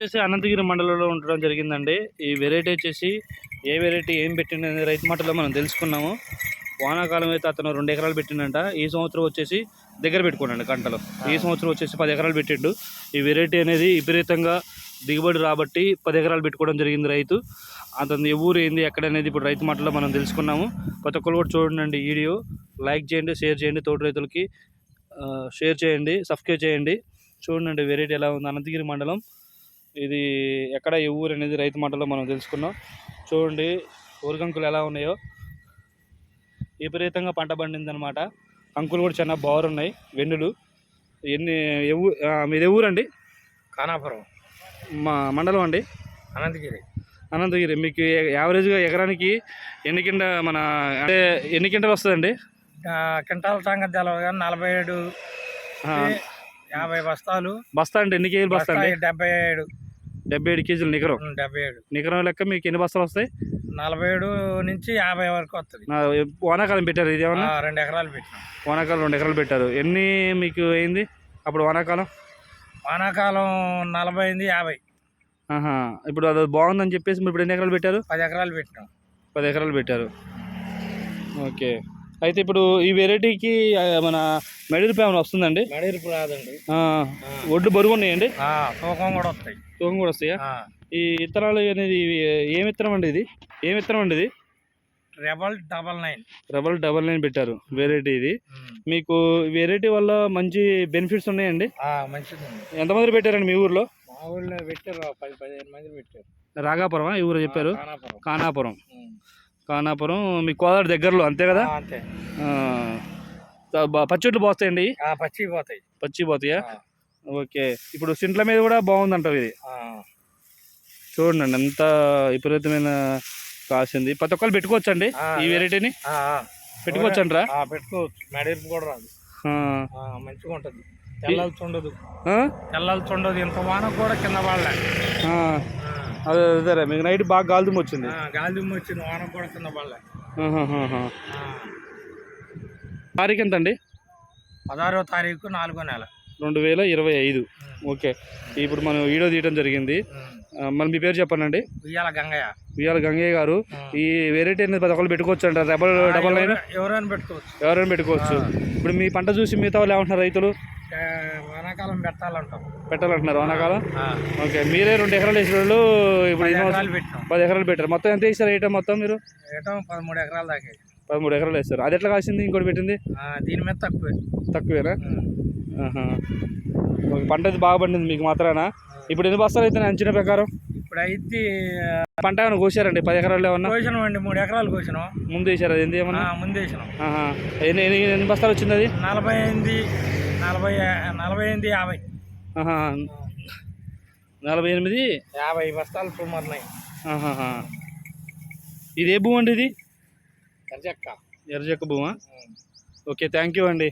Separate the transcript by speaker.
Speaker 1: వచ్చేసి అనంతగిరి మండలంలో ఉండడం జరిగిందండి. ఈ వెరైటీ వచ్చేసి ఏ వెరైటీ ఏం పెట్టిండని రైతు మాటలో మనం తెలుసుకున్నాము. వానాకాలం అయితే అతను 2 ఎకరాలు పెట్టిండంట. ఈ సంవత్సరం వచ్చేసి దగ్గర పెట్టుకోండి గంటలు. ఈ సంవత్సరం వచ్చేసి 10 ఎకరాలు పెట్టిండు. ఈ వెరైటీ అనేది విపరీతంగా దిగుబడి రాబట్టి 10 ఎకరాలు పెట్టుకోవడం జరిగింది రైతు. అతను ఊరు ఏంది ఎక్కడనేది ఇప్పుడు రైతు మాటలో మనం తెలుసుకున్నాము. ప్రతి ఒక్కరు కూడా చూడండి వీడియో, లైక్ చేయండి, షేర్ చేయండి, తోటి రైతులకి షేర్ చేయండి, సబ్స్క్రైబ్ చేయండి. చూడండి వెరైటీ ఎలా ఉంది. అనంతగిరి మండలం ఇది ఎక్కడ ఏ ఊరు అనేది రైతు మాటలో మనం తెలుసుకున్నాం. చూడండి ఊరికంకులు ఎలా ఉన్నాయో, విపరీతంగా పంట పండిందనమాట. కంకులు కూడా చాలా బాగున్నాయి, వెన్నులు. మీది ఊరండి?
Speaker 2: ఖానాపురం
Speaker 1: మా మండలం అండి అనంతగిరి. మీకు యావరేజ్గా ఎకరానికి ఎన్ని కింటాలు వస్తుందండి?
Speaker 2: క్వింటాల సంగతి తెలవదు కానీ 47 50 బస్తాలు.
Speaker 1: బస్తా అంటే ఎన్ని కేజీలు బస్తా అండి? 77 కేజీలు నికరం.
Speaker 2: 77
Speaker 1: నికరం లెక్క మీకు ఎన్ని బస్తాలు వస్తాయి?
Speaker 2: 47 నుంచి 50 వరకు వస్తుంది.
Speaker 1: వానాకాలం పెట్టారు ఇది ఏమన్నా?
Speaker 2: 2 ఎకరాలు పెట్టినాం.
Speaker 1: వానాకాలం 2 ఎకరాలు పెట్టారు. ఎన్ని మీకు అయింది అప్పుడు వానాకాలం?
Speaker 2: 40 అయింది, 50.
Speaker 1: ఇప్పుడు అది బాగుందని చెప్పేసి మీరు ఇప్పుడు ఎన్ని ఎకరాలు పెట్టారు?
Speaker 2: 10 ఎకరాలు పెట్టినాం.
Speaker 1: 10 ఎకరాలు పెట్టారు. ఓకే. అయితే ఇప్పుడు ఈ వెరైటీకి మన మెడిరుపు ఏమైనా వస్తుందండి?
Speaker 2: మెడిరుపు రాదండి.
Speaker 1: ఒడ్డు బరువు ఉన్నాయండి?
Speaker 2: తూకం కూడా వస్తాయి.
Speaker 1: తూకం కూడా వస్తాయా? ఈ విత్తనాలు అనేది ఏం విత్తనం అండి ఇది? ఏం విత్తనం అండి ఇది?
Speaker 2: రెబల్ 99.
Speaker 1: రెబల్ 99 పెట్టారు వెరైటీ ఇది. మీకు వెరైటీ వల్ల మంచి బెనిఫిట్స్ ఉన్నాయండి?
Speaker 2: మంచిది.
Speaker 1: ఎంతమంది పెట్టారండి మీ ఊర్లో?
Speaker 2: మా ఊళ్ళో పెట్టారు 10-15 మంది పెట్టారు.
Speaker 1: రాగాపురం ఈ ఊరు చెప్పారు? ఖానాపురం మీ కోదాడు దగ్గరలో అంతే కదా?
Speaker 2: అంతే.
Speaker 1: పచ్చొట్లు పోస్తాయండి? పచ్చి పోతాయా? ఓకే. ఇప్పుడు సింట్ల మీద కూడా బాగుందంటారు ఇది. చూడండి ఎంత విపరీతమైన కాసింది. ప్రతి ఒక్కరు పెట్టుకోవచ్చు అండి ఈ వెరైటీని? పెట్టుకోవచ్చు అంటారా?
Speaker 2: పెట్టుకోవచ్చు. మెడిరుపు కూడా రాదు, మంచిగా ఉంటుంది. తెల్లాల్సి ఉండదు. ఇంత వాన కూడా కింద పడలే.
Speaker 1: అదే మీకు నైట్ బాగా గాలిదుమ్ము వచ్చింది.
Speaker 2: వాన కూడా కింద పడలే.
Speaker 1: తారీఖు ఎంత అండి?
Speaker 2: 16వ తారీఖు 4వ నెల
Speaker 1: 2025. ఓకే. ఇప్పుడు మనం వీడియో తీయడం జరిగింది. మరి మీ పేరు చెప్పండి.
Speaker 2: ఉయ్యాల
Speaker 1: గంగయ్య గారు. ఈ వెరైటీ అనేది 10 ఒక్కరు పెట్టుకోవచ్చు అంటారు? రెబల్ 99 ఎవరైనా పెట్టుకోవచ్చు. ఇప్పుడు మీ పంట చూసి మిగతా వాళ్ళు ఏమంటున్నారు రైతులు?
Speaker 2: వానాకాలం
Speaker 1: పెట్టాలంటున్నారు. వానాకాలం. ఓకే. మీరే 2 ఎకరాలు వేసిన వాళ్ళు ఇప్పుడు 10 ఎకరాలు పెట్టారు. మొత్తం ఎంత వేసారు ఐటమ్? మొత్తం మీరు
Speaker 2: 13 ఎకరాలు దాకా.
Speaker 1: 13 ఎకరాలు వేస్తారు. అది ఎట్లా కాసింది ఇంకోటి పెట్టింది?
Speaker 2: దీని మీద
Speaker 1: తక్కువేనా? పంట అయితే బాగా పండింది మీకు మాత్రానా? ఇప్పుడు ఎన్ని బస్తాలు అయితే అంచనా ప్రకారం?
Speaker 2: ఇప్పుడు అయితే
Speaker 1: పంట ఏమైనా కోసారండి? 10 ఎకరాలు ఏమన్నా
Speaker 2: కోసినామండి. 3 ఎకరాలు కోసినాం.
Speaker 1: ముందు వేసారు? అది ఏంది ఏమన్నా?
Speaker 2: ముందు వేసినాం.
Speaker 1: ఎన్ని బస్తాలు వచ్చింది అది?
Speaker 2: 48 50.
Speaker 1: 48
Speaker 2: 50 బస్తాలు సుమారున్నాయి.
Speaker 1: ఇది ఏ భూమి అండి? ఇది
Speaker 2: ఎర్రచెక్క
Speaker 1: భూమా? ఓకే. థ్యాంక్ యూ అండి.